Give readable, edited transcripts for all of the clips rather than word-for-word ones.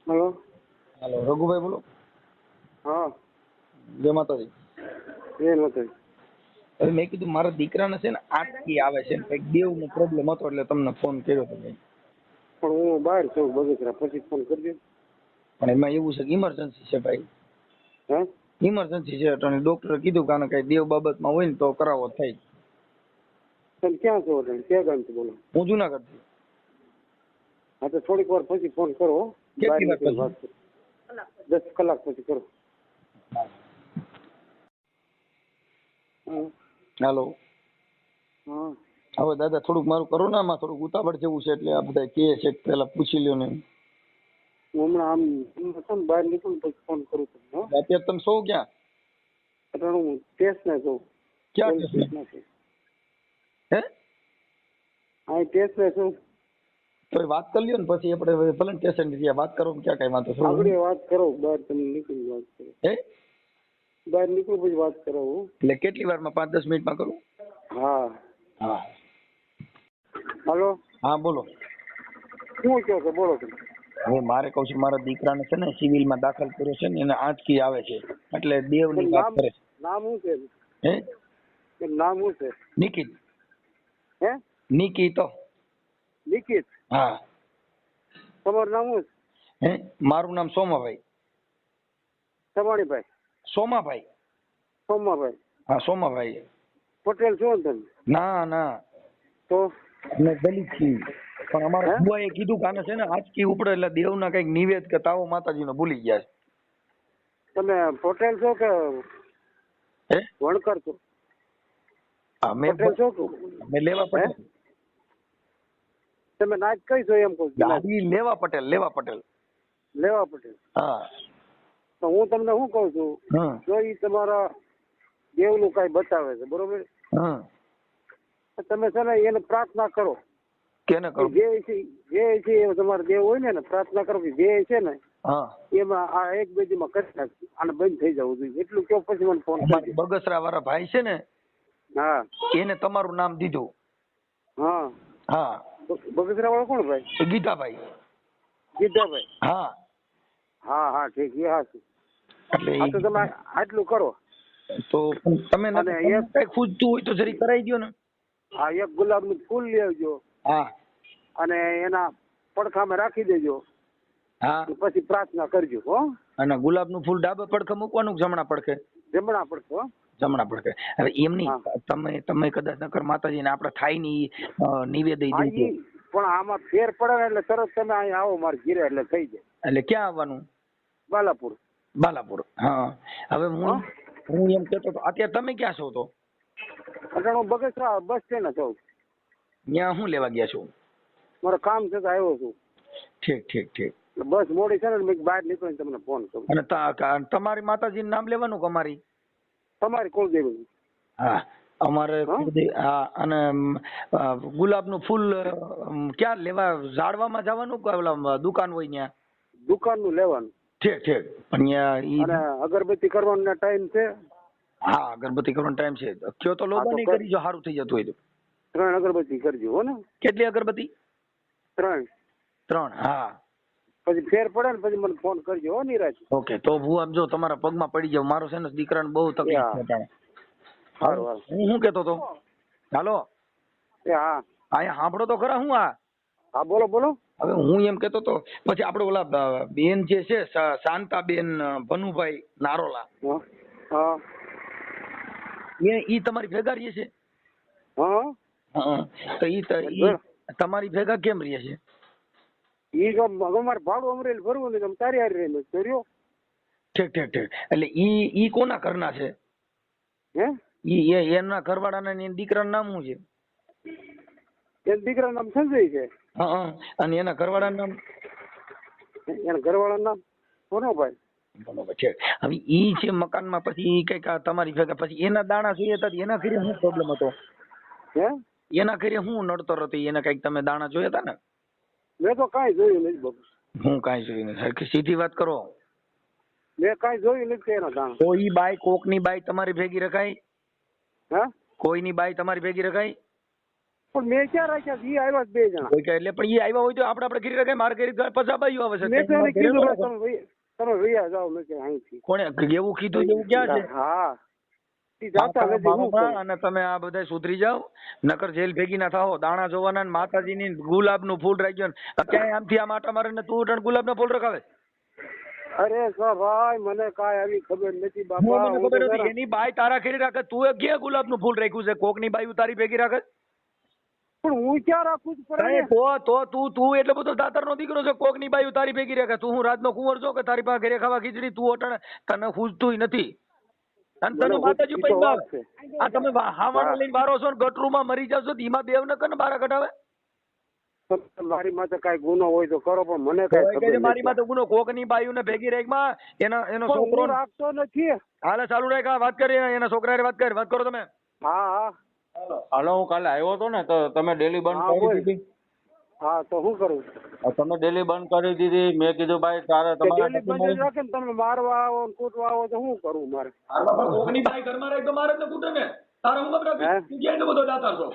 Hello. હાલો રઘુભાઈ બોલો. હા. જય માતાજી. એ નથી. હવે મેં કીધું મારા દીકરાને છે ને આંટકી આવે છે ને કંઈક દેવનો પ્રોબ્લેમ હતો એટલે તમને ફોન કર્યો હતો ભાઈ. પણ હું બહાર છું બગસરા, પછી ફોન કરજો. પણ એમાં એવું છે કે ઇમરજન્સી છે ભાઈ. હે? ઇમરજન્સી છે અને ડોક્ટરે કીધું કે આને કઈ દેવ બાબતમાં હોય ને તો કરાવો થાય. તમે ક્યાં છો તમે? ક્યાં ગામથી બોલો? હું જુનાગઢ થી. હા તો થોડીક વાર પછી ફોન કરો હો. બહાર કેટલી વાર નીકળી પછી? વાત કરો. 10 કલાક પછી કરો. હાલો. હા. હવે દાદા થોડુંક મારું કરો ને, આમાં થોડુંક ઉતાવળ જેવું છે એટલે આ બધા કહે છે કે પેલા પૂછી લ્યો ને. હું હમણાં આમ છે ને બહાર નીકળું પછી ફોન કરું તમને. હો. અત્યારે તમે સૌ ક્યાં? અત્યારે હું ટેસ્ટ ના છું. ક્યાં પોલીસ છે? સ્ટેશન છું. હે? હા ટેસ્ટ ના છું. તો વાત કરી લ્યો ને પછી આપણે ભલે સ્ટેશન થી વાત કરો ક્યાં કઈ વાંધો છે? આગળ વાત કરો, બહાર તમે નીકળી વાત કરો. હે? બહાર નીકળું પછી વાત કરો. એટલે કેટલી વારમાં 5-10 મિનિટમાં કરું? હા. હા. હાલો. હા બોલો. શું કહો છો? બોલો તમે. હવે મારે કહું છું મારા દીકરાને છે ને સિવિલમાં દાખલ કર્યો છે ને એને આંચકી આવે છે એટલે દેવની વાત નામ કરે છે. નામ શું છે? હે? નામ શું છે? નિકિત. હે? નિકિતો. નિકિત. હા. તમારું નામ શું છે? હે? મારું નામ સોમાભાઈ. સવાણીભાઈ? સોમાભાઈ. સોમાભાઈ? હા સોમાભાઈ. પટેલ છો ને તમે? ના ના તો અમે દલિત છીએ પણ અમારા હે? બુઆએ કીધું કે આને છે ને આંચકી ઉપડે એટલે દેવના કઈક નિવેદ કે તાવો માતાજીનો ભૂલી ગયા તમે પટેલ છો કે છે. હે? વણકર છો? અમે પટેલ છો કે? અમે લેવા હે? પટેલ. તમે નાચ કઈ છો એમ કહું છું? નાચ ગાડી લેવા પટેલ. લેવા પટેલ. લેવા પટેલ. હા. તો હું તમને શું કહું છું, હમ. જો એ તમારા દેવનું કઈ બતાવે છે બરોબર, હમ. તો તમે છે ને એને પ્રાર્થના કરો. કેને કરું? જે છે એ તમારા દેવ હોય ને પ્રાર્થના કરો કે જે છે ને હા. એમાં આ એક બેજીમાં કરી નાખી આને બંધ થઈ જવું જોઈએ એટલું કહો પછી મને ફોન અમારે કરજો. બગસરા વાળા ભાઈ છે ને હા. એને તમારું નામ દીધું. હા. હા. બગસરા વાળા કોણ ભાઈ? એ ગીતાભાઈ. ગીતાભાઈ? હા. હા હા ઠીક એ હા. એટલે હા તો તમે આટલું કરો. તો તમે અને એક કઈ ખૂજતું હોય તો જરી કરાવી દો ને. હા એક ગુલાબનું ફૂલ લઈ આવજો હા. અને એના પડખામાં રાખી દેજો. હા. પછી પ્રાર્થના કરજો હો. અને ગુલાબનું ફૂલ ડાબા પડખે મૂકવાનું કે જમણા પડખે? જમણા પડખે હો. જમણા પડખે. હવે એમ નહીં, હા. તમે કદાચ નકર માતાજીને આપણે થાય ની નિવેદ હા ઈ પણ આમાં ફેર પડે ને એટલે તરત તમે અહીંયા આવો મારે ઘીરે એટલે થઈ જાય. એટલે ક્યાં આવવાનું? બાલાપુર. બાલાપુર. હા. હવે હા. હું એમ કહેતો હતો અત્યારે તમે ક્યાં છો તો? એટલે હું બગસરા બસ સ્ટેન્ડ છું. ત્યાં શું લેવા ગયા છો? મારે કામ છે તો આવ્યો છું. ઠીક ઠીક ઠીક. એટલે બસ મોડી છે ને મેં બહાર નીકળીને તમને ફોન કરું. અને તમારી માતાજીનું નામ લેવાનું કે અમારી? તમારી કુળદેવી. હા. અમારે હા. અને ગુલાબનું ફૂલ ક્યાં લેવા? ઝાડવામાં જવાનું કે ઓલા દુકાન હોય ત્યાં? દુકાનનું લેવાનું. ઠીક ઠીક. પણ અને અગરબત્તી કરવાનો ટાઈમ છે? હા અગરબત્તી કરવાનો ટાઈમ છે. કયો તો લોબા નહીં કરી જો સારું થઈ જતું હોય તો. 3 અગરબત્તી કરજો હો ને. કેટલી અગરબત્તી? 3. 3. હા. પછી ફેર પડે ને પછી મને ફોન કરજો હો નિરાજ. ઓકે. તો હું આમ જો તમારા પગમાં પડી જાવ. મારો છે ને દીકરાને બહુ તકલીફ છે અત્યારે. સારું હું શું કેતો તો? હાલો. હા. અહીંયા સાંભળો તો ખરા. હું હા બોલો બોલો. હવે હું એમ કેતો તો પછી આપડે ઓલા બેન જે છે શાંતાબેન ભનુભાઈ નારોલા, હા. ઈ તમારી ભેગા રહીએ છે? હા. હા. તો ઈ તમારી ભેગા કેમ રહીએ છે? ઈ અમારે ભાડું અમરેલી ભરવું ને તમે તારી હારી રહીને કર્યો. ઠીક ઠીક ઠીક. એટલે ઈ કોના ઘરના છે? હે? ઈ એના ઘરવાળાના ને દીકરાનું નામ શું છે? એ દીકરાનું નામ સંજય છે. હા. અને એના ઘરવાળાનું નામ? એના ઘરવાળાનું નામ સોનાભાઈ. બરોબર છે. હવે ઈ છે મકાનમાં પછી કઈક તમારી ભેગા પછી એના દાણા જોઈએ હતા એના ઘરે શું પ્રોબ્લેમ હતો? હે? એના ઘરે શું નડતર હતી? એને કઈક તમે દાણા જોયા હતા ને? મેં તો કાંઈ જોયું નથી બાબુ. હું કાંઈ જોયું નથી. સીધી વાત કરો. મેં કાંઈ જોયું નથી એના દાણા. તો ઈ બાઈ કોકની બાઈ તમારી ભેગી રખાય? હે? કોઈની બાઈ તમારી ભેગી રખાય? પણ મેં ક્યાં રાખ્યા છે? ઈ આવ્યા જ 2 જણા. કોઈ કે એટલે પણ એ આવ્યા હોય તો આપણે ઘરે રખાય, મારે ઘરે પછા બાયું આવે છે. મેં તો એને કીધું ભાઈ તમે વૈયા જાઓ મેં કે અહીંથી. કોણે એવું કીધું? એવું ક્યાં છે? હા ઈ જાતા નથી. હું કહું અને તમે આ બધા સુધરી જાઓ, નકર જેલ ભેગી ના થાઓ. દાણા જોવાના ને માતાજીની ગુલાબનું ફૂલ રાખ્યો ને ક્યાંય આમથી આમ આટા મારે ને તું ગુલાબના ફૂલ રખાવે. અરે સર ભાઈ મને કાંઈ આવી ખબર નથી બાપા. મને ખબર નથી. એની બાઈ તારા ઘરે રાખે, તું એ ક્યાં ગુલાબનું ફૂલ રાખ્યું છે? કોકની બાઈ તારી ભેગી રાખે? પણ હું ક્યાં રાખું છું? તો તું એટલો બધો દાતરનો દીકરો છે, કોકની બાઈ તારી ભેગી રાખે? તું હું રાતનો કુંવર છો કે તારી પાસે ઘરે ખાવા ખીચડી? તું અટાણે તને પૂછતું નથી. અને તને માતાજી પૈસા આ તમે હાવાના લઈને બારો છો ને ગટરૂમાં મરી જાવ છો, એમાં દેવ ન કને બારા કઢાવે. મારી માથે કાંઈ ગુનો હોય તો કરો, પણ મને કાંઈ ખબર નથી. મારી માથે ગુનો કોકની બાઈઓને ભેગી રાખમાં એનો છોકરો રાખતો નથી. હાલે ચાલુ રાખ, વાત કરી એના છોકરા વાત કરો તમે. હા હા હાલો, હું કાલે આવ્યો હતો ને તો તમે ડેલી બંધ કરી દીધી. હા તો શું કરું? તમે ડેલી બંધ કરી દીધી. મેં કીધું ભાઈ તારે ડેલી બંધ રાખે ને તમે મારવા આવો ને કૂટવા આવો તો શું કરવું મારે? કોકની બાઈ ઘરમાં રાખ તો મારે જ કૂટે ને. તારે હું ખબર રાખી? તું ક્યાં એટલો બધો દાતાર છો?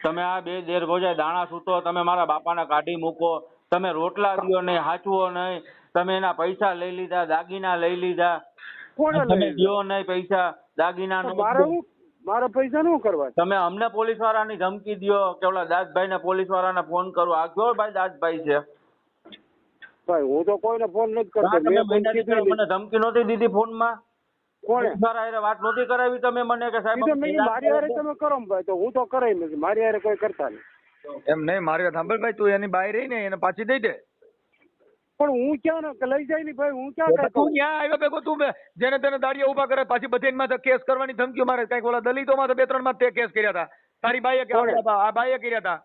તમે આ 2 દેર ભોજાય દાણા સૂતો, તમે મારા બાપાને કાઢી મૂકો, તમે રોટલા દ્યો નહીં, હાચવો નહીં, તમે એના પૈસા લઈ લીધા, દાગીના લઈ લીધા. કોણે તમે દ્યો નહીં પૈસા, દાગીના મારા પૈસા નું કરવા? તમે અમને પોલીસ વાળાની ધમકી દ્યો કે ઓલા દાસભાઈ ને પોલીસ વાળાને ફોન કરો. આ કયો ભાઈ દાસભાઈ છે? ભાઈ હું તો કોઈને ફોન નથી કરતો. મને ધમકી નહોતી દીધી ફોનમાં? કોણે વાત નહોતી કરાવી તમે મને કે સાહેબ મારી હારે તમે કરો ભાઈ? તો હું તો કરાવી નથી, મારી હારે કોઈ કરતા નહીં. એમ નહીં, મારી સાંભળ ભાઈ, તું એની બાઈ રહી ને એને પાછી દઈ દે. પણ હું ક્યાં લઈ જાય ની ભાઈ? હું ક્યાં તું ક્યાં આવ્યો ભેગો? તું જેને તેને દાડિયા ઉભા કરે પાછી બધી કેસ કરવાની ધમકીઓ મારે. કઈક ઓલા દલિતોમાં તો 2-3 માં તે કેસ કર્યા હતા. તારી બાઈએ આ બાઈએ કર્યા હતા.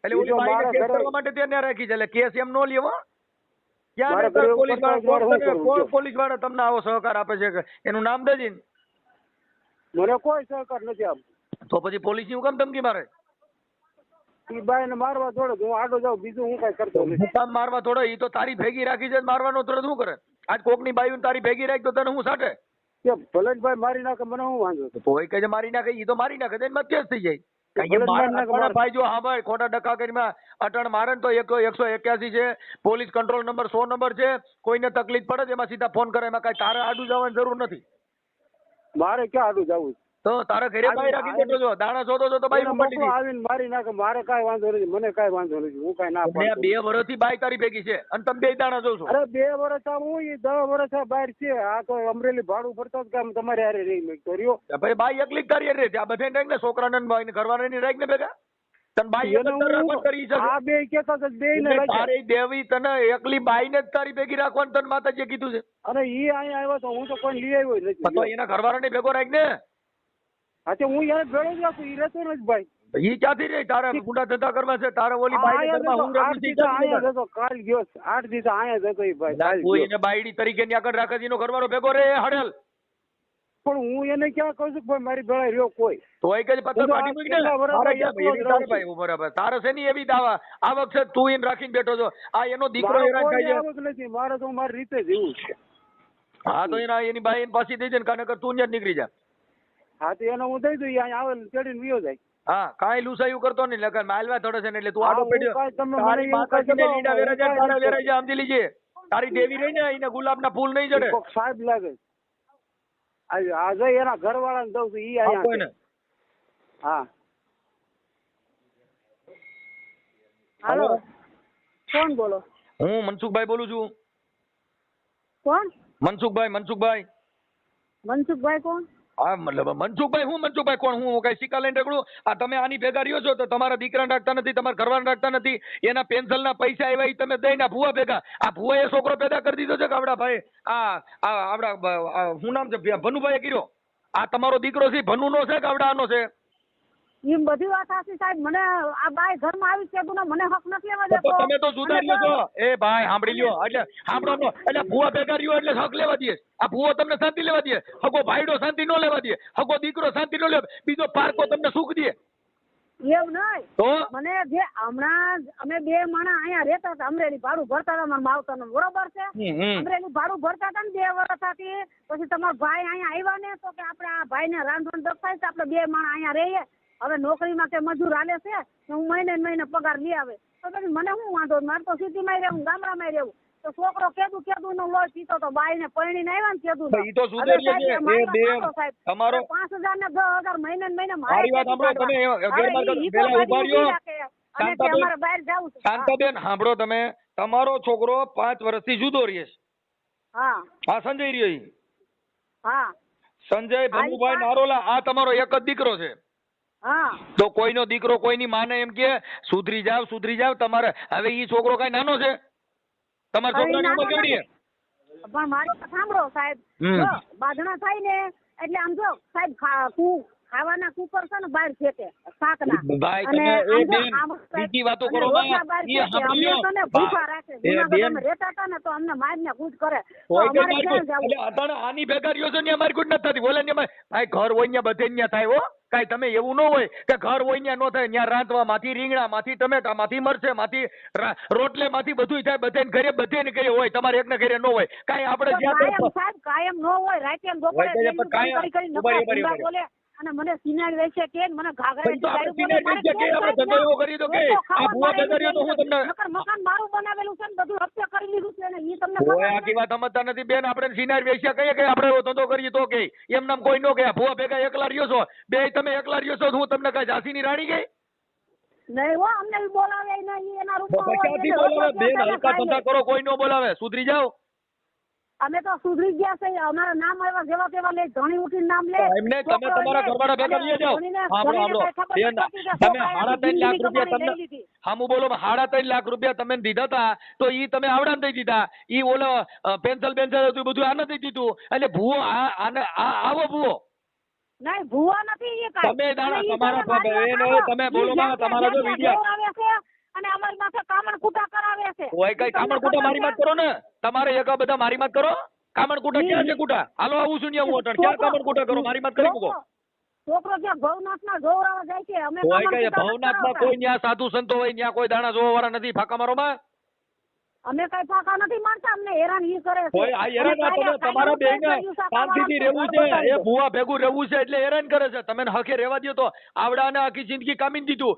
એટલે ઓલી બાઈને કેસ કરવા માટે ત્યાં રાખી છે. એટલે કેસ એમ નો લેવો. ક્યાં પોલીસ વાળા તમને આવો સહકાર આપે છે? એનું નામ દેજી. મને કોઈ સહકાર નથી આપતો. તો પછી પોલીસ ની હું કામ ધમકી મારે? ઈ બાઈ ને મારવા થોડો હું આડો જાઉં, બીજું હું કઈ કરતો નથી. કામ મારવા થોડો? ઈ તો તારી ભેગી રાખી છે, મારવાનો થોડો શું કરે? આજ કોકની બાઈ તારી ભેગી રાખી તો તને હું સાટે? ભલે જ ભાઈ મારી નાખે, મને હું વાંધો? તો એ કહે મારી નાખે, ઈ તો મારી નાખે તો એમાં કેસ થઈ જાય. ભાઈ જો હા ભાઈ ખોટા ડખા કરીને અટણ મારે તો 181 છે, પોલીસ કંટ્રોલ નંબર 100 નંબર છે. કોઈને તકલીફ પડે એમાં સીધા ફોન કરે, એમાં કઈ તારે આડું જવાની જરૂર નથી. મારે ક્યાં આડું જવું? તો તારા ઘરે બાઈ રાખી બેઠો છો, દાણા શોધો છો તો બાઈ આવીને મારી નાખે, મારે કાંઈ વાંધો નથી, મને કાંઈ વાંધો નથી, હું કાંઈ ના પાડું. 2 વર્ષથી બાઈ તારી ભેગી છે અને તમે 2 દાણા જો છો. અરે 2 વર્ષ હું 10 વર્ષ બહાર છે. આ તો અમરેલી ભાડું ભરતો જ કામ તમારે હારે રહી મેં તો રહ્યો. ભાઈ બાઈ એકલી જ તારી હારે આ બધે રાખ ને, છોકરાને બાઈ ને ઘરવાળાની રાખ ને ભેગા. તને બાઈ કરી શકે? આ 2 કેતા તો 2 ને તારે દેવી તને એકલી બાઈ ને જ તારી ભેગી રાખવાનું તને માતાજીએ કીધું છે. અને ઈ અહીંયા આવ્યો તો હું તો કોઈ લઈ આવ્યો નથી. તો એના ઘરવાળાને ભેગો રાખ ને. હા તો હું યાર ભેળો જ રાખું, ઈ રહેતો નથી ભાઈ. ઈ ક્યાંથી રહી? તારે ગુંડા ધંધા કરવા છે? તારે ઓલી બાઈ ઘરમાં હું રાખી છે? અહીંયા જતો કાલ ગયો 8 દિવસ અહીંયા જતો ઈ ભાઈ. કોઈ એને બાઈડી તરીકે ની આગળ રાખે, એનો ઘરવાળો ભેગો રે હડેલ. પણ હું એને ક્યાં કહું છું ભાઈ મારી ભેળા રહ્યો કોઈ? તો એ કઈ પત્તર પાડી મૂકી ને ભાઈ બરાબર. તારે છે ની એવી દાવા આવક છે, તું એને રાખીને બેઠો છો. આ એનો દીકરો હેરાન થાય છે. આવક નથી મારે, તો મારી રીતે જીવું છે. હા તો એની બાઈ પાછી દઈ દે ને, કાને કર તું જ નીકળી જા. હા તો એને હું દઈ દઉં, અહીંયા આવે ચડીને વિયો જાય. હા કાંઈ લુસાયું કરતો નહીં, લગન માલવા થોડો છે ને એટલે તું આડો પડ્યો. તારી માતાજીને લીડા વેરા જાય, તારા વેરા જાય, સમજી લીજે. તારી દેવી રહી ને એને ગુલાબના ફૂલ નહીં ચડે. સાહેબ લાગે આજે એના ઘરવાળાને દઉં છું, ઈ અહીંયા. હા હાલો, કોણ બોલો? હું મનસુખભાઈ બોલું છું. કોણ? મનસુખભાઈ. મનસુખભાઈ કોણ? હા મતલબ મનસુખભાઈ હું મનસુખભાઈ કોણ? હું કઈ સિક્કા લઈને રગડું? આ તમે આની ભેગા રહ્યો છો તો તમારા દીકરાને રાખતા નથી, તમારા ઘરવાળાને રાખતા નથી. એના પેન્શનના પૈસા આવ્યા એ તમે દઈને ભૂવા ભેગા. આ ભૂવાએ છોકરો પેદા કરી દીધો છે કે આવડા ભાઈ આપડા શું નામ છે ભનુભાઈએ કર્યો? આ તમારો દીકરો છે ભનુનો છે કે આવડા આનો છે? એમ બધી વાત સાચી સાહેબ. મને આ બાઈ ઘરમાં આવી છે તો મને હક નથી લેવા દેતો. તમે તો જુદા રહ્યો છો. એ ભાઈ સાંભળી લ્યો, એટલે સાંભળો એટલે ભૂવા ભેગા રહ્યો એટલે હક લેવા દે. આ ભૂવો તમને શાંતિ લેવા દે? હગો ભાઈડો શાંતિ નો લેવા દે? હગો દીકરો શાંતિ નો લેવા? બીજો પારકો તમને સુખ દે? એમ નહીં તો મને જે હમણાં અમે 2 માણસ અહીંયા રહેતા હતા, અમરેલી ભાડું ભરતા હતા મારા માવતરનું, બરોબર છે? અમરેલી ભાડું ભરતા હતા ને 2 વર્ષથી. પછી તમારા ભાઈ અહીંયા આવ્યા ને તો કે આપણે આ ભાઈ ને રાંધણ દફાય છે, આપણે 2 માણસ અહીંયા રહીએ. હવે નોકરીમાં કે મજૂર હાલે છે કે હું મહિને ને મહિને પગાર લઈ આવે તો પછી મને શું વાંધો મારે તો સિટીમાં રહેવું ગામડામાં રહેવું તો છોકરો કેદું નો લોહી પીતો તો બાઈ ને પરણીને આવ્યા ને કેદું ઈ તો સુધરીએ છે એ બેન તમારો 5,000 ને 10,000 મહિને ને મહિને મારી વાત સાંભળો તમે ગેરમાર્ગ પેલા ઉભા રહ્યો અને કે અમારે બહાર જવું છે શાંતાબેન સાંભળો તમે તમારો છોકરો 5 વર્ષથી જુદો રહે છે હા હા સંજય રહ્યો ઈ હા સંજય ભનુભાઈ નારોલા આ તમારો એક જ દીકરો છે હા તો કોઈનો દીકરો કોઈની માને એમ કે સુધરી જાવ તમારે હવે ઈ છોકરો કઈ નાનો છે તમારા છોકરાની ઉંમર કેવડી છે પણ મારી વાત સાંભળો સાહેબ જો બાધણા થાય ને એટલે આમ જો સાહેબ ખાવાના કુકર છે ને બહાર ફેંકે શાકના ભાઈ અને તમે એ આમ જો બેન આમ બીજી વાતો કરો રોટલા બહાર ફેંકે. અમને તને ભૂખા રાખે જૂનાગઢ અમે રહેતા હતા ને તો અમને મારીને કૂટ કરે તો અમારે ક્યાં જવું એટલે અટાણે આની ભેગા રહ્યો છો ને મારી કુટ નથી થતી બોલે ને ભાઈ ઘર હોય ને બધે ન્યા થાય હો કાઈ તમે એવું ન હોય કે ઘર હોય ન્યા નો થાય ન્યા રાંધવા માંથી રીંગણા માંથી ટમેટા માંથી મરચે માંથી રોટલે માંથી બધું થાય બધે ને ઘરે હોય તમારે એકને ઘરે ન હોય કાઈ આપણે કાયમ સાહેબ કાયમ ન હોય રાતે ને બપોરે કરી બોલે અને મને સિનારી વેચે કે મને મકાન મારું બનાવેલું છે ને બધું હપ્તે કરી લીધું છે ને ઈ તમને આખી વાત સમજતા નથી બેન આપણે સિનારી વેચ્યા કહીએ કે આપણે ધંધો કરીએ તો કે એમ નામ કોઈ નો કે ભૂવા ભેગા એકલા રહ્યો છો બે તમે એકલા રહ્યો છો હું તમને કઈ ઝાંસીની રાણી ગઈ નહીં હો અમને બોલાવે નહીં એના ક્યાંથી બોલાવે બેન હલકા ધંધા કરો કોઈ નો બોલાવે સુધરી જાઓ અમે તો સુધરી ગયા છે અમારા નામ આવ્યા જેવા તેવા લે ઘણી ઉઠીને નામ લે એમને તમે તમારા ઘરવાળા ભેગા લઈ જાઓ સાંભળો બેન તમે 3.5 લાખ રૂપિયા તમને હામું બોલો 3.5 લાખ રૂપિયા તમે દીધા હતા તો ઈ તમે આવડા દઈ દીધા ઈ ઓલો પેન્સિલ હતું બધું આને દઈ દીધું એટલે ભૂવો આવો ભૂવો નહીં ભૂવા નથી એ કાંઈ તમે દાડા તમારા બેન તમે બોલો માં તમારા જો વિડિયો આવે છે અને અમારી માથે કામણ કુટા કરાવે છે ઓય કઈ કામણ કુટા મારી વાત કરો ને તમારે એક બધા મારી વાત કરો કામણ કુટા ક્યાં છે કુટા હાલો આવું છું ને હું અટણ ક્યાં કામણ કુટા કરો મારી વાત કરી મૂકો છોકરો ત્યાં ભવનાથના જોવરાવા જાય છે અમે ઓય કઈ ભવનાથમાં કોઈ ન્યા સાધુ સંતો હોય ન્યા કોઈ દાણા જોવા વાળા નથી ફાકા મારો માં અમે કઈ ફાકા નથી મારતા અમને હેરાન ઈ કરે છે ઓય આ હેરાન તમે તમારા બેને શાંતિથી રહેવું છે એ ભૂવા ભેગું રહેવું છે એટલે હેરાન કરે છે તમે હકે રહેવા દો તો આવડાને આખી જિંદગી કામીન દીધું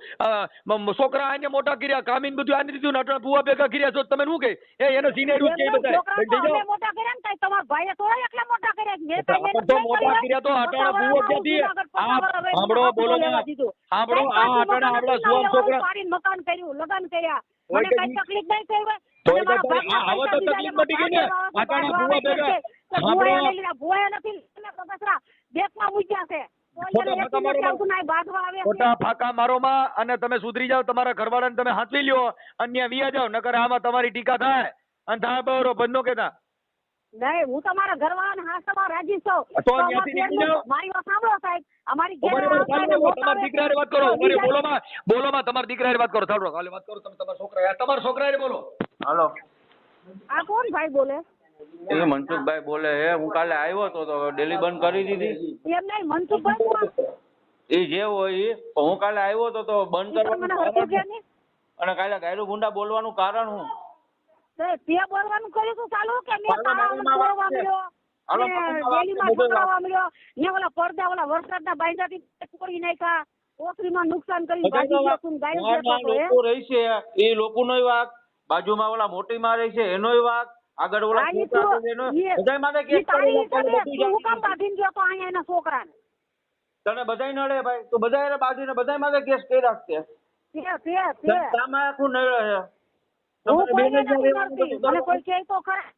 છોકરા આને મોટા કર્યા કામીન બધું આને દીધું નટણ ભૂવા ભેગા કર્યા છો તમે શું કે એને સિનેરું કે બતાય મોટા કર્યા ને કઈ તમારા ભાઈએ થોડા એકલા મોટા કર્યા મેં તો મોટા કર્યા તો અટાણા ભૂવો ક્યાંથી સાંભળો બોલો સાંભળો આ અટાણા આપડા સુવાન છોકરા મકાન કર્યું લગન કર્યા મને કઈ તકલીફ નહીં થઈ હોય હવે તો તકલીફ મટી ગઈ ને અટાણા ભૂવા ભેગા ભૂવા નથી દેશમાં મૂક્યા છે ખોટા ફાકા મારો માં અને તમે સુધરી જાવ તમારા ઘરવાળાને તમે હાંચવી લ્યો અન્ય વિયા જાવ નકર આમાં તમારી ટીકા થાય અને થાય બરો બંધો કેતા નહીં હું તમારા ઘરવાળાને હાંસવા રાજી છું તો ત્યાંથી નીકળી જાવ મારી વાત સાંભળો સાહેબ અમારી તમારા દીકરાની વાત કરો બોલોમાં તમારા દીકરાની વાત કરો સાંભળો કાલે વાત કરો તમે તમારા છોકરાને બોલો હાલો આ કોણ ભાઈ બોલે એ મનસુખભાઈ બોલે હે હું કાલે આવ્યો તો ડેલી બંધ કરી દીધી એમ નહીં મનસુખભાઈ એ જે હોય હું કાલે આવ્યો તો બંધ કરવાનું અને કાલે ગાયરું ગુંડા બોલવાનું કારણ હું તે બોલવાનું કર્યું તું ચાલુ કે મેં તાળામાં બોલવા મળ્યો ડેલીમાં પકડવા મળ્યો ને ઓલા પડદા ઓલા વરસાદના બાંધાથી તોડી નાખ્યા ઓસરીમાં નુકસાન કરી લોકો રહી છે એ લોકોનો વાક બાજુમાં ઓલા મોટી માં રહી છે એનો વાક આગળ ઓલા બધાય માથે કેસ છોકરાને તને બધાય નડે ભાઈ તો બધાય બાજુને બધાય માથે કેસ કર્યા છે સામે આખું નડે છે મને કોઈ કહે તો ખરા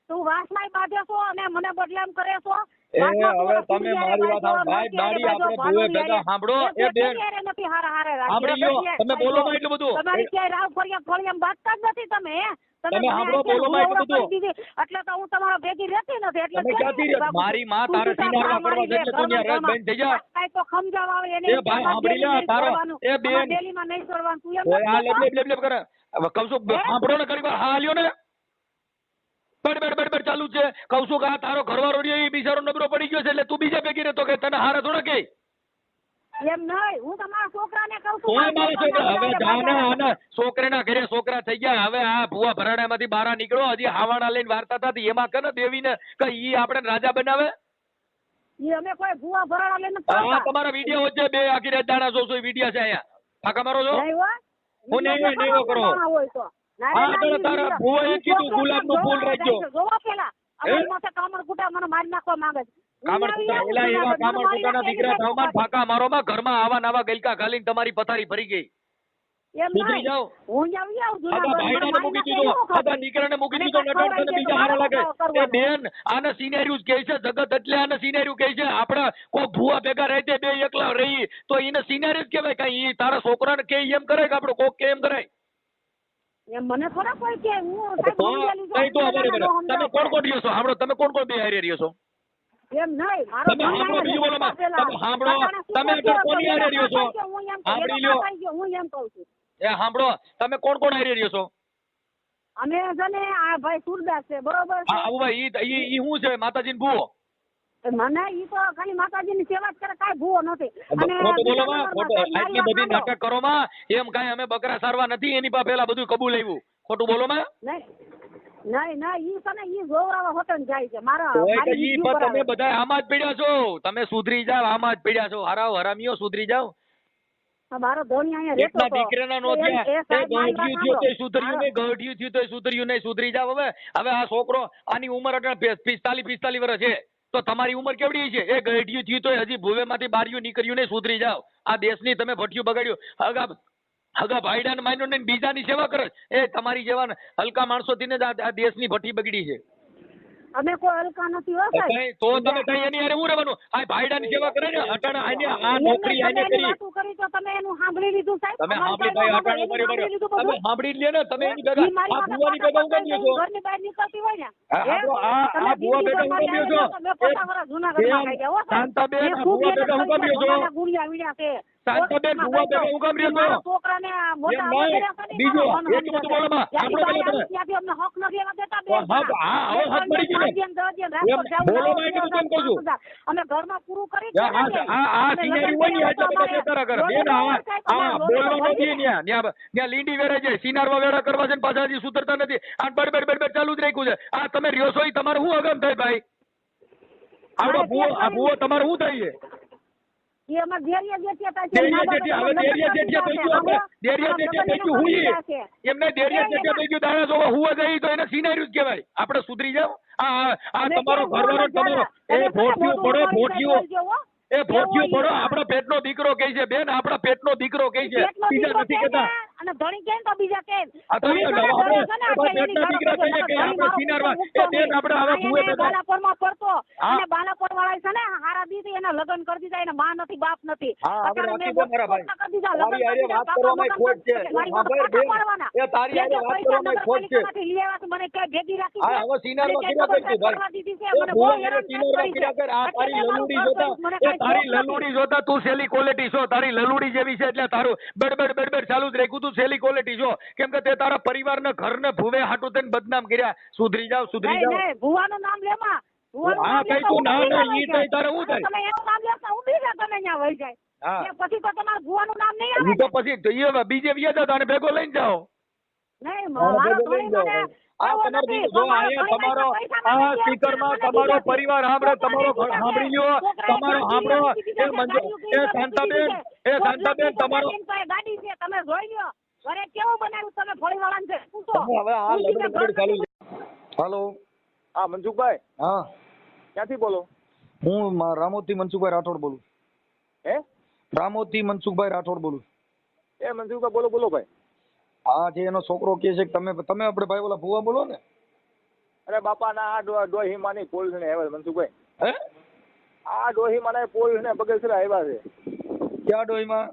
તું વાસમાં બાંધે છો અને મને બદલામ કરે છો હવે તમે મારી વાત ભાઈ દાડી આપણે ભૂવે ભેગા સાંભળો એ બેન નથી હારે સાંભળી લો તમે બોલો માં એટલું બધું તમારી ક્યાંય રાવ ફળિયામ બાંધતા જ નથી તમે તમે સાંભળો બોલો માં એટલું બધું એટલે તો હું તમારા ભેગી રહેતી નથી એટલે તમે ક્યાંથી મારી માં તારે સિનારવા કરવા છે તું ત્યાં રસ બેન થઈ જા કાઈ તો સમજાવ આવે એને એ ભાઈ સાંભળી લે તારો એ બેન ડેલીમાં નહીં છોડવાનું તું એમ આ લેબ કરે હવે કહું છું સાંભળો ને કરી હા લ્યો ને બડ ચાલુ છે કહું છું કે આ તારો ઘરવાળો રહ્યો એ બિચારો નબળો પડી ગયો છે એટલે તું બીજા ભેગી રહેતો કે તને હારા થોડા કે એમ નહીં હું તમારા છોકરાને કહું છું કોઈ મારો છોકરા હવે જાને આને છોકરાના ઘરે છોકરા થઈ ગયા હવે આ ભૂવા ભરાડામાંથી બહાર નીકળો હજી હાવાણા લઈને વાર્તા થતી એમાં કને દેવીને કે ઈ આપણે રાજા બનાવે ઈ અમે કોઈ ભૂવા ભરાડા લઈને નથી હા આવતા. તમારા વિડીયો છે બે આખી રાત દાણા જોશો વિડીયો છે અહીંયા ફાકા મારો છો નહીં હો. હું નહીં નહીં કરો દાણા હોય તો. ના, હા, ના, તારા- ઈ તારા ઈ ભૂવાએ ઈ કીધું છોકરો ગુલાબનું ફૂલ જોવા રાખજો. જાય છે, જોવા પેલા અમારી માથે કામર કુટા મને મારી નાખવા માંગે છે. કામર કુટા ઓલા એવા કામર કુટાના દીકરા થાવમાં ફાકા મારોમાં ઘરમાં આવા નવા ગલકા ખાલીને તમારી પથારી ભરી ગઈ એમ સુધરી નહીં. જાઓ. હું આવી આવું આધા જુનાગઢ. ભાઈડાને મને મૂકી મારી દીધો નાખે એવું આધા દીકરાને મૂકી દીધો અને નટણ તને બીજા હારા લાગે કરવાનું. એ બેન આને સિનેરિયું કહે છે જગત એટલે આને સિનેરિયું કહે છે આપણે કોઈ ભૂવા ભેગા રહેતે બે એકલા રહી તો એને સિનેરિયું જ કહેવાય કાંઈ ઈ તારા છોકરાને કે એમ કરાય કે આપણે કોક કે એમ કરાય એમ મને થોડા કોઈ કે હું તો સાહેબ મંડળી કઈ તો લીધો, અમારે બરાબર. સમજાવો. તમે કોણ કોણ રહ્યો છો સાંભળો તમે કોણ કોણ બે હારે રહ્યો છો એમ નહીં મારો તમે સાંભળો બીજું બોલો માં. તમે સાંભળો તમે અત્યારે કોની હારે રહ્યો છો સાંભળી લ્યો હું એમ કહું છું એ સાંભળો તમે કોણ કોણ હારે રહ્યો છો અમે છે ને આ ભાઈ સુરદાસ છે બરોબર હા આવું ભાઈ ઈ શું છે માતાજીને ભૂવો છે મને ઈ તો ખાલી માતાજીની સેવા જ કરે કાંઈ ભૂવો નથી ખોટું બોલો માં ખોટું મારી આટલી વાત બધી સાંભળો. નાટક કરો માં એમ કાંઈ અમે બકરા સારવા નથી એની પાસે પેલા બધું કબૂલ આવ્યું ખોટું બોલો માં નહીં ઈ છે ને ઈ જોવરાવા હોટલ જાય છે મારા તોય મારી કે ઈ review પણ કરાવે. તમે બધા આમાં જ પડ્યા છો તમે સુધરી જાવ આમાં જ પડ્યા છો હરાવ હરામીઓ સુધરી જાવ હા, મારો ધોની અહીંયા રહેતો એટલા હતો. દીકરાના નો તો એ થયા એ સાહેબ મારી વાત ગઢિયું થયું તોય સાંભળો. સુધર્યું નહીં ગઢિયું થયું તોય સુધર્યું નહીં સુધરી જાવ હવે હવે આ છોકરો આની ઉંમર અટાણે 45 વર્ષ છે તો તમારી ઉંમર કેવડી છે એ ગઢિયું થયું તોય હજી ભૂવેમાંથી બારીયું નીકળ્યું નહીં સુધરી જાવ આ દેશની તમે ભઠ્યું બગાડ્યું હગા ભાઈડાને માન્યો નહીં બીજાની સેવા કરે એ તમારી જેવા હલકા માણસોથી ને જ આ દેશની ભઠ્ઠી બગડી છે અમે કોઈ હલકા નથી હો સાહેબ. કઈ તો તમે કઈ એની હારે હું રહેવાનું આ ભાઈડાની સેવા કરે ને અટાણે આ નોકરી આને તમે એની કરી વાતું કરી તો તમે એનું સાંભળી લીધું સાહેબ. તમે અમારી સાંભળી પાસે ભાઈ સાંભળી અટાણે લીધું તમે બધું. સાંભળી જ લ્યો ને તમે એની ઈ ભેગા મારી આ વાતે ભુવાની ભેગા હું કેમ લ્યો છો ઘરની બહાર નીકળતી હોય ને હા, હે? આ તમે ભુવા જિંદગી ભેગા હું કેમ લ્યો છો તમે 50 વર્ષ જૂનાગઢમાં ખાઈ ગયા હો સાહેબ. શાંતાબેન મેં આ ખૂબ ભુવા એને ભેગા હું કેમ લ્યો છો ભગવાનના ગુણિયા વીણ્યા છે. શાંતાબેન ભુવા ભેગા હું કેમ લ્યો છો મારા છોકરાને આ મોટા એમ નહીં. કર્યા છે ને, બીજું, મારા એટલું બધું બોલો માં. ત્યાંથી સાંભળો બહાર પેલા આવી, ત્યાંથી તમે. અમને હક નથી એવા દેતા બે હા, હવે હાથ મળી ગયો ને. બોલો માં કીધું કેમ કહું છું? અમે ઘરમાં પૂરું કરી આ સિનેરી હોય ને એટલે બધા બેતારા કરે બેન આ બોલવા નથી ન્યા લીંડી વેરાય છે સિનારવા વેરા કરવા છે ને પાછા હજી સુધરતા નથી આ બડબડ ચાલુ જ રાખ્યું છે આ તમે રહ્યો છો ઈ તમારે શું અગમ થાય ભાઈ આવડો આ ભૂવો તમારે શું થાય છે એ અમાર દેરિયા જેઠિયા પાસે દેરિયા જેઠિયા હવે દેરિયા જેઠિયા થઈ ગયું આપણે દેરિયા જેઠિયા થઈ ગયું હું એમને દેરિયા જેઠિયા થઈ ગયું દાણા જોવા હુવા જાય તો એને સિનાર્યું જ કહેવાય આપણે સુધરી જાવ આ તમારો ઘરવાળો તમારો એ ભોટિયું પડો ભોટિયું એ ભોટિયું પડો આપણા પેટનો દીકરો કહે છે બેન આપણા પેટનો દીકરો કહે છે બીજા નથી કહેતા અને ધણી કેમ તો બીજા કેમ આ તો આપણે પેટના દીકરા કહીએ કે આપણે સિનારવા એ બેન આપણે આવા ભૂવે ભેગા બાલાપોરમાં પડતો અને બાલાપોર વાળા છે ને હારા દીધી એના લગ્ન કરી દીધા એને માં નથી બાપ નથી હા આપણે અત્યારે વાંચી મેં દો મારા ભાઈ કરી દીધા, લગ્ન તારી કરી હારે દીધા, વાત કરવામાં ખોટ છે મારી હા પાસે ભાઈ કાકા પાડવાના. બેન એ તારી હારે વાત પૈસા કરવામાં ખોટ છે નગરપાલિકામાંથી લઈ આવ્યા તો મને ક્યાંય ભેગી રાખી હા છે. હવે સિનારવા અને કર્યા ક્યાંય કરજો કરવા દીધી છે, ભાઈ મને એ બહુ ભૂવા હેરાન સિનારવા કરી છે. કર્યા કર આ તારી એટલે લલુડી મારું જોતા ઘર મને એ કાંઈ તારી ખોટ નથી. લલુડી જોતા તું સેલી ક્વોલિટી છો તારી લલુડી જેવી છે એટલે તારું બડબડ ચાલુ જ રાખ્યું તું સેલી ક્વોલિટી છો કેમ કે તે તારા પરિવારને ઘરને ભૂવે હાટું થઈને બદનામ કર્યા સુધરી જાવ નહીં, નહીં, ભુવાનું નામ લેમાં. ભુવાનું હા, નામ કઈ લેતા તું હું ના બીજા ના, ઈ વહી જાય. તારે શું થાય? તમે એનું નામ લેતા હું બીજા તમે ત્યાં વહી જાય. હા એ પછી તો તમારું ભુવાનું નામ નહીં આવે ઈ તો પછી તો ઈ હવે બીજે વ્યાજ હતા અને ભેગો લઈને જાઓ નહીં, હા, મારો ભેગો ધણી લઈને જાઓ મને આ એવો તમારો નથી. જો મારો અહીંયા ધણી તમારો પૈસા આ માંગે છે, સ્પીકરમાં મને તમારો બીજા પરિવાર સાંભળે તમારો ઘર છોકરાએ સાંભળી લ્યો છોકરાએ તમારો ગાડી સાંભળો લીધી એ છે, મંજુ ગાડી એ લીધી શાંતાબેન છે. એ શાંતાબેન તમારો બેન પાસે ગાડી છે, તમે જોઈ લ્યો. ઘરે કેવું બનાવ્યું તમે ફળીવાળાને છે, પૂછો. તમે હવે આ પૂછીને લગડ ચાલુ છે હાલો હા મનસુખભાઈ હા ક્યાંથી બોલો હું રામોદથી મનસુખભાઈ રાઠોડ બોલું હે રામોદથી મનસુખભાઈ રાઠોડ બોલું એ મનસુખભાઈ બોલો બોલો ભાઈ હા જે એનો છોકરો કહે છે કે તમે આપણે ભાઈ ઓલા ભુવા બોલો ને અરે બાપા ના આ ડોહી માની પોલ ને આવ્યા છે મનસુખભાઈ હે આ ડોહી માના પોલ ને બગેસરા આવ્યા છે ક્યાં ડોહીમાં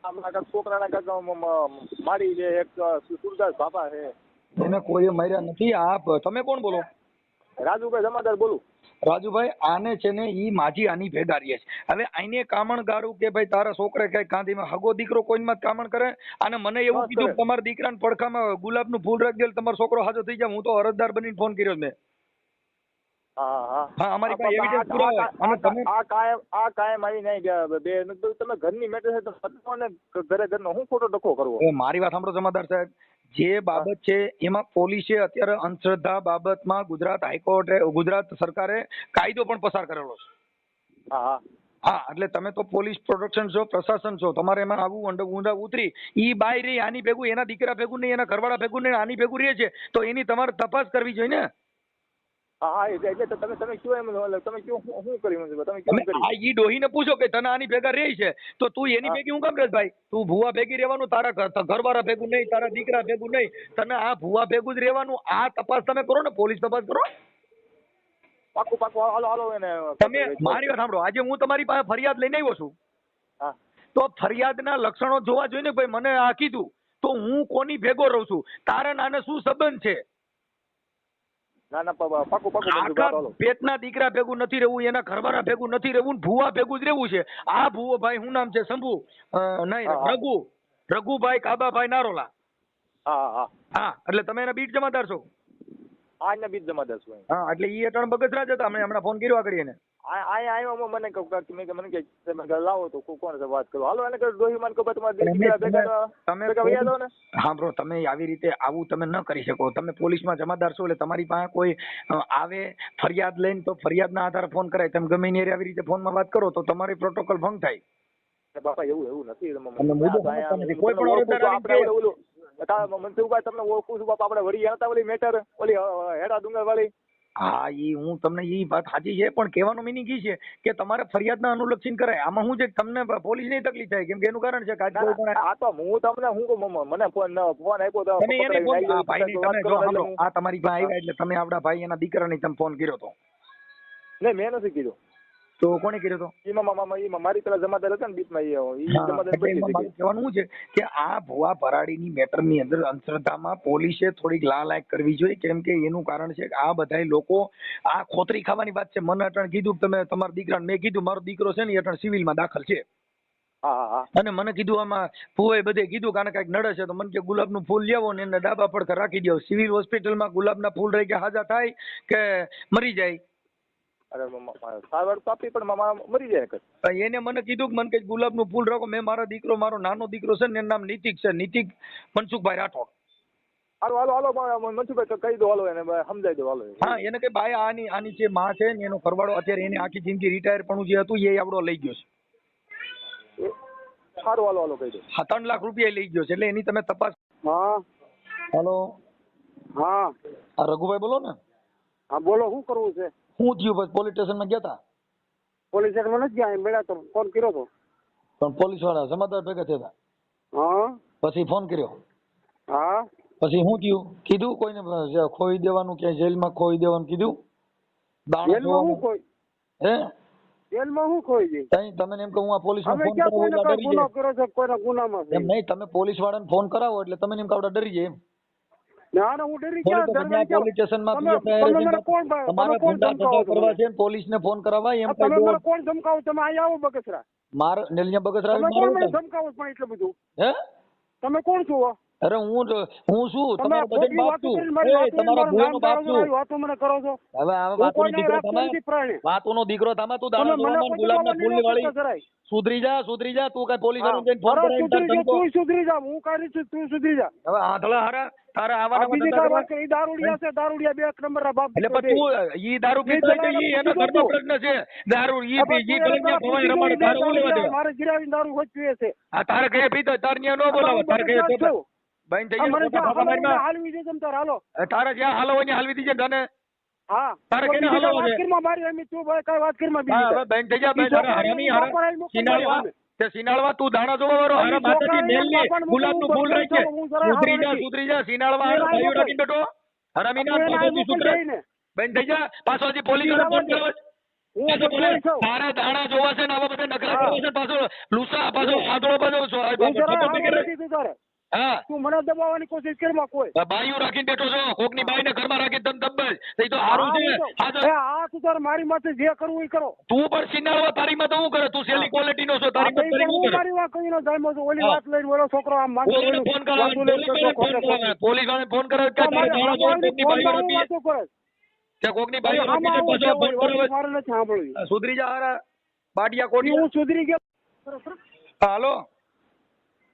આમના કાંઈક છોકરાના કાંઈક મારી છે એક સુરદાસ બાપા છે એને કોઈએ માર્યા નથી આ તમે કોણ બોલો રાજુભાઈ જમાદાર બોલું રાજુભાઈ આને છે ને ઈ માજી આની ભેગા રહીએ છે હવે આઈને કામણ ગારું કે ભાઈ તારા છોકરે કઈ કાંધીમાં હગો દીકરો કોઈમાં જ કામણ કરે અને મને એવું બસ કીધું કરે. કે તમારા દીકરાને પડખામાં ગુલાબનું ફૂલ રાખી દે તમારો છોકરો હાજો થઈ જાય હું તો અરજદાર બનીને ફોન કર્યો મેં હા હા હા અમારી પાસે એવિડન્સ પૂરા હોય અને તમે આ કાયમ આવી નહીં ગયા બે તમે ઘરની મેટર છે તો બતાવો ને ઘરે ઘરનો હું ખોટો ડખો કરવો એ મારી વાત સાંભળો જમાદાર સાહેબ જે બાબત છે એમાં પોલીસે અત્યારે અંધશ્રદ્ધા બાબતમાં ગુજરાત હાઈકોર્ટે ગુજરાત સરકારે કાયદો પણ પસાર કરેલો છે હા હા હા એટલે તમે તો પોલીસ પ્રોટેક્શન છો, પ્રશાસન છો, તમારે એમાં આવું ઊંડા ઉતરી ઈ બાય રહી આની ભેગું, એના દીકરા ભેગું નહીં, એના ઘરવાળા ભેગું નહીં, આની ભેગું રહે છે, તો એની તમારે તપાસ કરવી જોઈએ ને. હા હા એટલે તો તમે કયો એમ તમે કયો શું કર્યું તમે તમે કેમ કરી? આ ઈ ડોહીને પૂછો કે તને આની ભેગા રહી છે તો તું એની હા. ભેગી હું કામ રહેશ ભાઈ? તું ભૂવા ભેગી રહેવાનું, તારા ઘરવાળા ભેગું નહીં, તારા દીકરા ભેગું નહીં, તને આ ભૂવા ભેગું જ રહેવાનું. આ તપાસ તમે કરો ને, પોલીસ તપાસ કરો. પાકું પાકું હાલો હાલો એને તમે મારી વાત સાંભળો, આજે હું તમારી પાસે ફરિયાદ લઈને આવ્યો છું, હા તો ફરિયાદના લક્ષણો જોવા જોઈએ ને ભાઈ. મને આ કીધું તો હું કોની ભેગો રહું છું, તારા નાને શું સંબંધ છે? ના ના પાકું પાકું આખા પેટના દીકરા ભેગું નથી રહેવું, એના ઘરવાળા ભેગું નથી રહેવું, ભૂવા ભેગું જ રહેવું છે. આ ભૂવો ભાઈ શું નામ છે? શંભુ નહીં, રઘુભાઈ કાબાભાઈ નારોલા. હા હા હા એટલે તમે એના બીટ જમાદાર છો. આજના બીજ જમાદાર છું. હા એટલે ઈ અટણ બગસરા જ હતા. અમે હમણાં ફોન કર્યો આગળ એને. આવ્યો મને મને કે તમે લાવો તો કોણ છે વાત કરો. હાલો એને ડોહી માન કહો તમારે તમે હા બ્રો, તમે આવી રીતે આવું તમે ન કરી શકો. તમે પોલીસમાં જમાદાર છો એટલે તમારી પાસે કોઈ આવે ફરિયાદ લઈને તો ફરિયાદના આધારે ફોન કરાય. તમે ગમે એની આવી રીતે ફોનમાં વાત કરો તો તમારી પ્રોટોકોલ ભંગ થાય. બાપા એવું નથી. કોઈ પણ અરજદાર આવી ઓલું મનસુખભાઈ તમને ઓળખું છું બાપા. આપણે વળી હતા ઓલી મેટર ઓલી હેડા ડુંગર વાળી. હા ઈ હું તમને ઈ વાત સાચી છે, પણ કહેવાનો મિનિંગ ઈ છે કે તમારે ફરિયાદના અનુલક્ષીને કરાય. આમાં શું છે તમને પોલીસની તકલીફ થાય, કેમ કે એનું કારણ છે કે આ તો હું તમને મને ફોન આપ્યો તો તમે એને ફોન ભાઈની તમે જો સાંભળો, આ તમારી પાસે આવ્યા એટલે તમે આપણા ભાઈ એના દીકરાને તમે ફોન કર્યો તો? નહીં મેં નથી કીધું. તો કોને કર્યો તો? એમાં મારી પેલા જમાદાર હતા ને બીચમાં કહેવાનું શું છે કે આ ભુવા ભરાડીની મેટરની અંદર અંધશ્રદ્ધામાં પોલીસે થોડીક લાલાયક કરવી જોઈએ, કેમ કે એનું કારણ છે કે આ બધા લોકો આ ખોતરી ખાવાની વાત છે. મને અટણ કીધું તમે તમારા દીકરાને, મેં કીધું મારો દીકરો છે ને અટણ સિવિલમાં દાખલ છે. અને મને કીધું આમાં ભુવાએ બધે કીધું કે કઈક નડે છે તો મને કે ગુલાબનું ફૂલ લેવો ને એને ડાબા પડખે રાખી દો. સિવિલ હોસ્પિટલમાં ગુલાબના ફૂલ રહી કે હાજા થાય કે મરી જાય? અરે સારવાર તો આપી પણ મરી જાય. એને મને કીધું કે મને કઈ ગુલાબનું ફૂલ રાખો. મેં મારા દીકરો, મારો નાનો દીકરો છે ને એનું નામ નીતિક છે, નીતિક મનસુખભાઈ રાઠોડ. હાલો હાલો હાલો મનસુખભાઈ કહી દો, હાલો એને સમજાઈ દો. હાલો હા એને કઈ ભાઈ આની જે માં છે ને એનો ઘરવાળો અત્યારે એને આખી જિંદગી રિટાયર પણ જે હતું એ આવડો લઈ ગયો છે. સારું હાલો હાલો કહી દો. હા 3 લાખ રૂપિયા લઈ ગયો છે એટલે એની તમે તપાસ. હા હેલો હા આ રઘુભાઈ બોલો ને? હા બોલો, શું કરવું છે? શું થયું? બસ પોલીસ સ્ટેશનમાં ગયા હતા? પોલીસ સ્ટેશનમાં નથી ગયા, મળ્યા તો ફોન કર્યો તો. પણ પોલીસ વાળા જમાદાર ભેગા થયા હતા? હા પછી ફોન કર્યો? હા પછી શું થયું? કીધું કોઈને ખોઈ દેવાનું કે જેલમાં ખોઈ દેવાનું કીધું? જેલમાં હું ખોઈ? હે જેલમાં હું ખોઈ જઈ? તમે એમ કે હું આ પોલીસ અમે ક્યાં કોઈને ગુનો કર્યો છે? કોઈના ગુનામાં છે એમ નહીં, તમે પોલીસ વાળાને ફોન કરાવો એટલે તમે એમ કાવડા ડરી જાય એમ. ના ના હું ડરી ગયા. પોલીસ સ્ટેશનમાં તમારે કરવા છે પોલીસને ફોન કરાવવા એમ તમે મને કોણ ધમકાવો? તમે અહીંયા આવો બગસરા. મારે નેલિયા બગસરા તમે કોણ મને ધમકાવો પણ એટલું બધું? હે તમે કોણ છો? અરે હું શું તમારો બજેટ બાપ છું, તમારા ભૂવાનો બાપ છું. વાતો મને કરો છો. હવે આ વાતોનો દીકરો તમે, વાતોનો દીકરો તમે, તું દાણા જોવામાં ગુલાબના ફૂલની વાળી સુધરી જા તું કઈ પોલીસ વાળાને જઈને ફોન કરાવીને તું સુધરી જા. હું કાઢી છું, તું સુધરી જા. હવે આંધળા હારા તારા આવાના દારૂડિયા છે, દારૂડિયા 2 નંબરના બાપ. એટલે પણ તું ઈ દારૂ પીતો હોય તો ઈ એનો ઘરનો પ્રશ્ન છે. દારૂ ઈ કલંગિયા ભવાઈ રમાડે, તારે હું લેવા દે? મારે ગિરાવી દારૂ હોત પીએ છે. આ તારે કઈ પીતો તાર ન્યા નો બોલાવો, તારે કઈ તો બેન થઈ જાય હાલવી દે તમ તાર. હાલો તારે જ્યાં હાલો હોય હાલવી દીજે તને. હા તારે કેને હાલો છે? મારી એમ તું ભાઈ કઈ વાત કરમાં બીજી. હા બેન થઈ જા, બેન તારે હરામી હારા સિનાળવા તે સિનાળવા તું દાણા જોવા વાળો હારા માતાજી મેલની ગુલાબનું ફૂલ રહી છે. સુધરી જા સિનાળવા હારા ભાઈઓ રાખીને બેઠો હરામી ના પાછોથી સુધરે. બેન થઈ જા, પાછો હજી પોલીસ વાળા ફોન કરો. તારે દાણા જોવા છે ને આવા બધા નખરા કરવા છે, પાછો લુસા પાછો આદળો પાછો. હા તું મને દબાવવાની કોશિશ કરમાં કોઈ બાઈઓ રાખીને બેઠો છો, કોકની બાઈને ઘરમાં રાખીને તમ દબાય એ તો હારું છે. આ તું તાર મારી માથે જે કરવું એ કરો. તું પણ સિનાળવા તારી માં તો હું કરે? તું સેલી ક્વોલિટી નો છો, તારી માં કરી હું કરે? મારી વાત કહીને જાયમો છો ઓલી વાત લઈને બોલો છોકરો આમ માંગે ફોન કરાવે, પોલીસ વાળાને ફોન કરાવે કે તારે દાણા જોવા કોકની બાઈઓ રાખી તે કોકની બાઈઓ રાખી છે પાછો ફોન કરાવે. મારે નથી સાંભળ્યું. સુધરી જા હારા બાડિયા કોડી. હું સુધરી ગયો. હાલો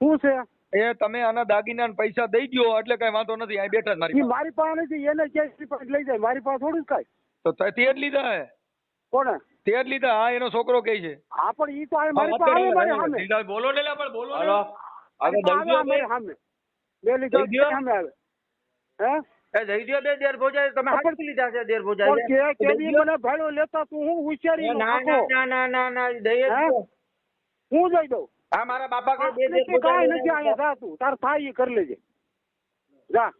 શું છે? એ તમે આના દાગીના પૈસા દઈ દો એટલે કઈ વાંધો નથી. અહીં બેઠા મારી પાસે નથી, એને ક્યાંય લઈ જાય. મારી પાસે થોડું કઈ તો તે જ લીધા હે. કોને તે જ લીધા. હા, એનો છોકરો કહે છે. હા પણ ઈ તો આ મારી પાસે આવે મારી સામે. સીધા બોલો ને લા, પણ બોલો ને. હાલો મારી પાસે આવે મારી સામે. બે લીધો દઈ દ્યો. સામે આવે. હે એ દઈ દ્યો બે દેર ભોજાય. તમે હાથથી લીધા છે દેર ભોજાય. પણ કેદી મને ભાડો લેતા તું હું હોશિયારી નો ના આખો. ના ના ના ના દઈ જ હે? દ્યો. હું જઈ દઉં. હા મારા બાપા કે બે દેર કાંઈ ભોજાય નથી અહીંયા જા તું તાર થાય ઈ કરી લેજે જા.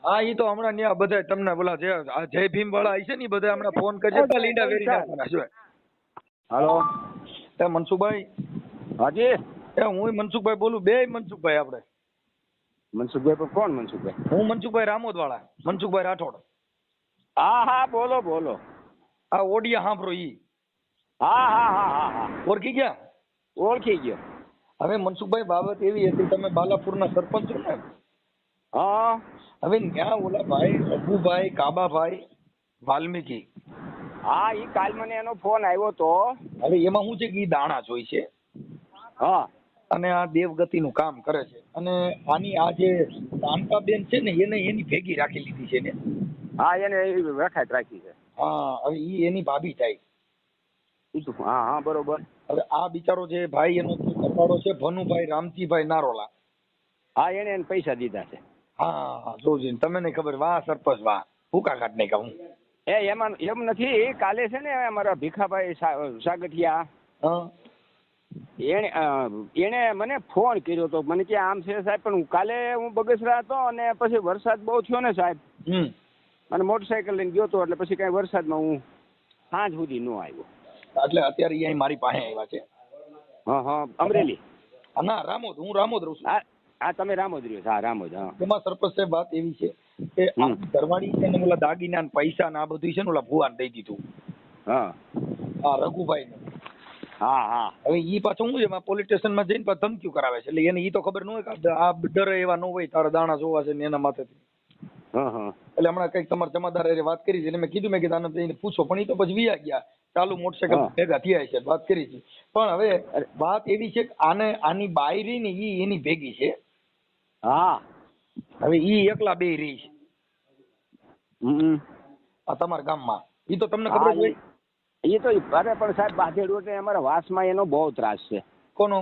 હા, ઈ તો હમણાં ન્યા બધા તમને બોલા જે આ જય ભીમ વાળા છે ને બધા હમણાં ફોન કરજે તો લીંડા વેરી નાખવાના છે. હાલો એ મનસુખભાઈ. હાજી એ હું મનસુખભાઈ બોલું. બે મનસુખભાઈ આપણે. મનસુખભાઈ પણ કોણ મનસુખભાઈ? હું મનસુખભાઈ રામોદ વાળા. મનસુખભાઈ રાઠોડ. હા હા બોલો બોલો. આ ઓડિયા સાંભળો ઈ. હા હા હા હા હા ઓળખી ગયા? ઓળખી ગયો. હવે મનસુખભાઈ બાબત એવી હતી, તમે બાલાપુરના સરપંચ છો ને? હા હવે ત્યાં ઓલા ભાઈ રઘુભાઈ કાબાભાઈ વાલ્મીકી. હા ઈ કાલ મને એનો ફોન આવ્યો તો. હવે એમાં શું છે કે ઈ દાણા જોઈ છે હા અને આ દેવગતિનું કામ કરે છે અને આની આ જે કાંતાબેન છે ને એને એની ભેગી રાખી લીધી છે ને. હા એને રખાત રાખી છે. હા, હવે ઈ એની ભાભી થાય. હા હા બરોબર. હવે આ બિચારો જે ભાઈ એનો કપાડો છે ભનુભાઈ રામજીભાઈ નારોલા. હા એને પૈસા દીધા છે. હા જોજે તમે નહીં ખબર. વાહ સરપંચ વાહ. ભૂકા કાઢ નહીં કહું. એમાં એમ નથી. કાલે છે ને અમારા ભીખાભાઈ સાગઠિયા હા એને મને ફોન કર્યો તો. મને કે આમ છે સાહેબ, પણ કાલે હું બગસરા હતો અને પછી વરસાદ બહુ થયો ને સાહેબ, અને મોટરસાયકલ લઈને ગયો હતો એટલે પછી કઈ વરસાદમાં હું સાંજ સુધી ન આવ્યો. એટલે અત્યારે ઈ અહીં મારી પાસે આવ્યા છે. હા હા અમરેલી. ના રામોદ. હું રામોદ રહું છું. હા તમે રામોદ રહ્યો છો? હા રામોદ. હા એમાં સરપંચ સાહેબ વાત એવી છે કે આ ઘરવાળી છે ને ઓલા દાગીના ને પૈસા ને આ બધું છે ને ઓલા ભુવાને દઈ દીધું. હા હા રઘુભાઈ ને. હા હા હવે ઈ પાછું શું છે પોલીસ સ્ટેશન માં જઈને પાછું ધમકીઓ કરાવે છે. એટલે એને ઈ તો ખબર ન હોય કે આ ડરે એવા ન હોય તારા દાણા જોવા છે ને એના માથેથી. હા હા એટલે હમણાં કઈક તમારા જમાદાર વાત કરી છે એટલે મેં કીધું આને એને પૂછો, પણ ઈ તો પછી વિયા ગયા. ચાલુ મોટરસાયકલ ભેગા થયા છે વાત કરી છે. પણ હવે વાત એવી છે કે આની બાઈ રહી ને ઈ એની ભેગી છે. હા હવે ઈ એકલા બે રહી છે આ તમારા ગામમાં. ઈ તો તમને ખબર જ હોય. એ તો અરે પણ સાહેબ બાધેડું એટલે અમારા વાસમાં એનો બહુ ત્રાસ છે. કોનો?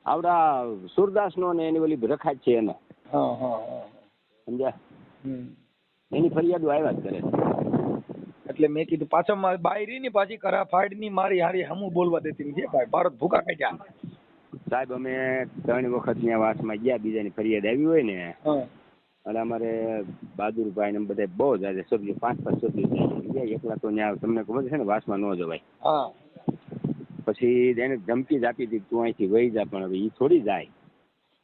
આવડા સુરદાસ નો ને એની ઓલી રખાત છે એનો. હા હા હા સમજ્યા? એની ફરિયાદો આવ્યા જ કરે. એટલે મેં કીધું પાછા બાઈ રહી ને પાછી કરા ફાડ ની મારી હારી હમું બોલવા દેતી નથી ભાઈ. ભારત ભૂકા કાઢ્યા સાહેબ. અમે 3 વખત ત્યાં વાસમાં ગયા. બીજાની ફરિયાદ આવી હોય ને એટલે અમારે બહાદુરભાઈ ને બધા બહુ જ સભ્યો 5-5 સભ્યો ગયા. એકલા તો ત્યાં તમને ખબર છે ને વાસમાં ન જવાય. હા પછી એને ધમકી જ આપી હતી તું અહીંથી વહી જા, પણ હવે ઈ થોડી જાય.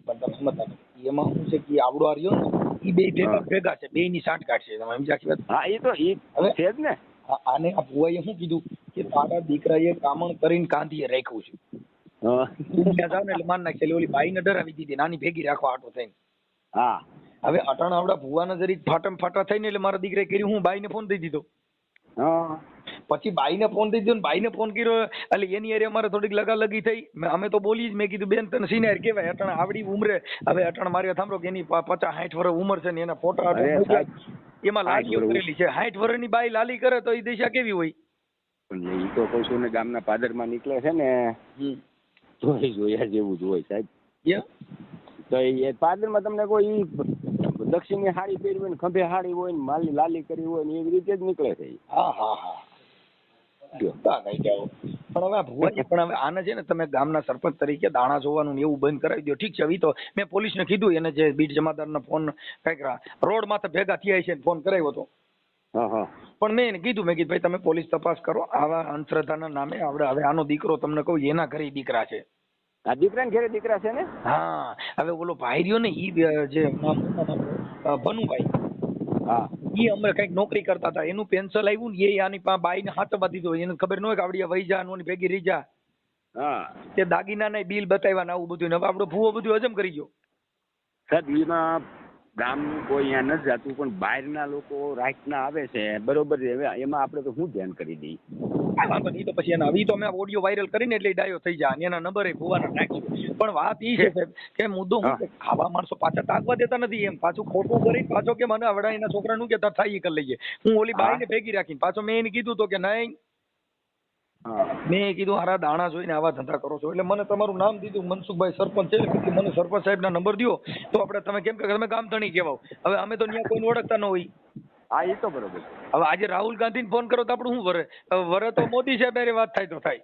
પણ તમે સમજતા નથી એમાં શું છે કે આવડો હાર્યો ને ઈ બે ભેગા છે. બે ની સાંઠગાંઠ છે. તમે સમજ્યા વાત? હા એ તો ઈ છે જ ને. આને આ ભુવાએ શું કીધું કે તારા દીકરાએ કામણ કરીને કાંધીએ રાખ્યું છે. ત્યાં જાવ ને એટલે માર નાખશે. એટલે ઓલી બાઈ ને ડરાવી દીધી નાની ભેગી રાખવા આટો થઈને. હા હવે અટાણા આવડા ભુવાના જરીક ફાટમ ફાટા થઈને એટલે મારા દીકરાએ કર્યું. હું બાઈને ફોન દઈ દીધો. પછી બાઈને ફોન દઈ દીધો ને બાઈને ફોન કર્યો એટલે એની હારે અમારે થોડીક લગાલગી થઈ. અમે તો બોલી જ. મેં કીધું બેન તને સિનિયર કહેવાય અટાણા આવડી ઉંમરે. હવે અટાણા મારે સાંભળો કે એની 50-60 વર્ષ ઉંમર છે ને એના ફોટા એમાં લાલીઓ કરેલી છે. 60 વર્ષની બાઈ લાલી કરે તો એ દિશા કેવી હોય? પણ એ તો કહું છું ને ગામના પાદરમાં નીકળે છે ને જોયા જેવું જ હોય સાહેબ. તો એ પાદરમાં તમને કોઈ દક્ષિણની હાડી પહેરી હોય ને ખંભે હાડી હોય ને માલી લાલી કરી હોય ને એવી રીતે જ નીકળે છે. હા હા હા પણ હવે ભુવાજી પણ હવે આને છે ને તમે ગામના સરપંચ તરીકે દાણા જોવાનું એવું બંધ કરાવી દો. ઠીક છે. હવે તો મેં પોલીસને કીધું. એને જે બીટ જમાદારનો ફોન કઈક રોડ માથે ભેગા થયા છે ફોન કરાવ્યો હતો. પણ મેં એને કીધું ભાઈ તમે પોલીસ તપાસ કરો. આવા અંધશ્રદ્ધાના નામે આવડે હવે આનો દીકરો તમને કહું એના ઘરે દીકરા છે. આ દીકરા ઘરે દીકરા છે ને? હા હવે ઓલો ભાઈ રહ્યો ને ઈ જે ભનુભાઈ. હા ઈ અમે કઈક નોકરી કરતા હતા. એનું પેન્શન આવ્યું ને એ આની બાઈને હાથમાં દીધું. એને ખબર ન હોય કે આવડી વહી જા નો ભેગી રહી જા. તે દાગીના ને બિલ બતાવ્યા ને આવું બધું. હવે આપણો ભૂવો બધું હજમ કરી ગયો. સાહેબ એમાં ગામનું કોઈ અહીંયા નથી જતું પણ બહારના લોકો રાતના આવે છે બરોબર. એમાં આપણે તો શું ધ્યાન કરી દઈએ? કાંઈ વાંધો નહીં. ઈ તો પછી એના ઈ તો અમે ઓડિયો વાયરલ કરીને એટલે ઈ ડાયો થઈ જાય અને એના નંબર એ ભુવાના નાખ્યો. પણ વાત ઈ છે સાહેબ કે મુદ્દો હું કે આવા માણસો પાછા તાકવા દેતા નથી. એમ પાછું ખોટું કરી પાછો કે મને આવડા એના છોકરાનું કે તાર થાય ઈ કરી લઈએ. હું ઓલી બાઈને ભેગી રાખીને પાછો મેં એને કીધું તો કે નહીં, મેં કીધું હારા દાણા જોઈને આવા ધંધા કરો છો. એટલે મને તમારું નામ દીધું મનસુખભાઈ સરપંચ છે એટલે મને સરપંચ સાહેબના નંબર દ્યો તો આપણે તમે કેમ કે તમે ગામધણી કહેવાઓ. હવે અમે તો ત્યાં કોઈને ઓળખતા ન હોય. હા એ તો બરોબર. હવે આજે રાહુલ ગાંધીને ફોન કરો તો આપણું શું વરે? વરે તો મોદી સાહેબ હારે વાત થાય તો થાય.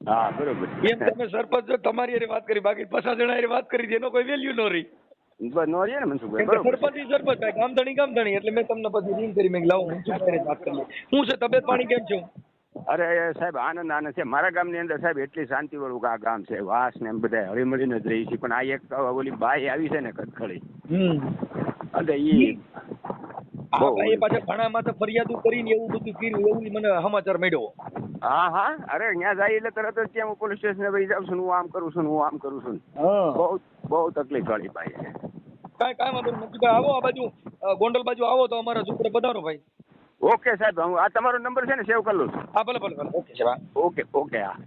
હા બરોબર. એમ તમે સરપંચ છો તમારી હારે વાત કરી, બાકી 50 જણા હારે વાત કરી એનો કોઈ વેલ્યુ ન રહી. નો રે ને મનસુખભાઈ સરપંચ બરોબર. સરપંચ ભાઈ ગામધણી એટલે મેં તમને પછી રિંગ કરી મેં લાવો મનસુખભાઈ વાત કરી. શું છે તબિયત પાણી કેમ છે? અરે સાહેબ આનંદ છે. મારા ગામની અંદર સાહેબ એટલી શાંતિ વાળું આ ગામ છે. વાસ ને એમ બધા હળી મળીને જ રહી છે. પણ આ એક ઓલી બાઈ આવી છે ને કટખળી અને ઈ એ પાછા ઘણામાં તો ફરિયાદો કરીને એવું બધું કર્યું એવું મને સમાચાર મળ્યો. હા અરે ત્યાં જાય એટલે તરત જ ત્યાં હું પોલીસ સ્ટેશન ભાઈ જાઉં છું, હું આમ કરું છું, હું આમ કરું છું. બહુ તકલીફ વાળી બાઈ છે. કાંઈ વાંધો નહીં મનસુખભાઈ, આવો આ બાજુ ગોંડલ બાજુ આવો તો અમારા છોકરે પધારો ભાઈ. ઓકે સાહેબ, હું આ તમારો નંબર છે ને સેવ કરી લઉં છું. હા ભલે ઓકે છે. ઓકે હા.